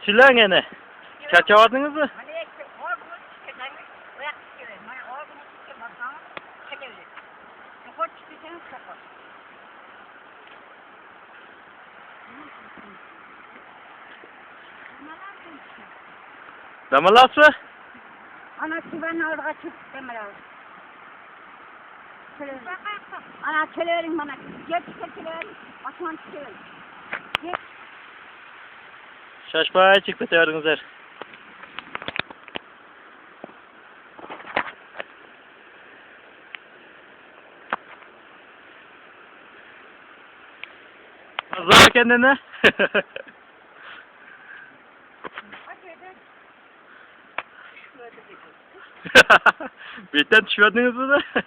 Silah gene. Çarçavadınız mı? Hani işte orgunun çıkacağını bırak çıkıverin. Hani orgunun çıkacağını çekebilir. Sokor çıkacağını sokor. Damalası? Ana çıvanın orada çık demeler. Ana çeleverin bana. Gel çıkar çeleverin. Osman çıkıverin. Gel. Şaşpaya çıktı teorinizler. Zor kendine. Birden düşmediniz mi de?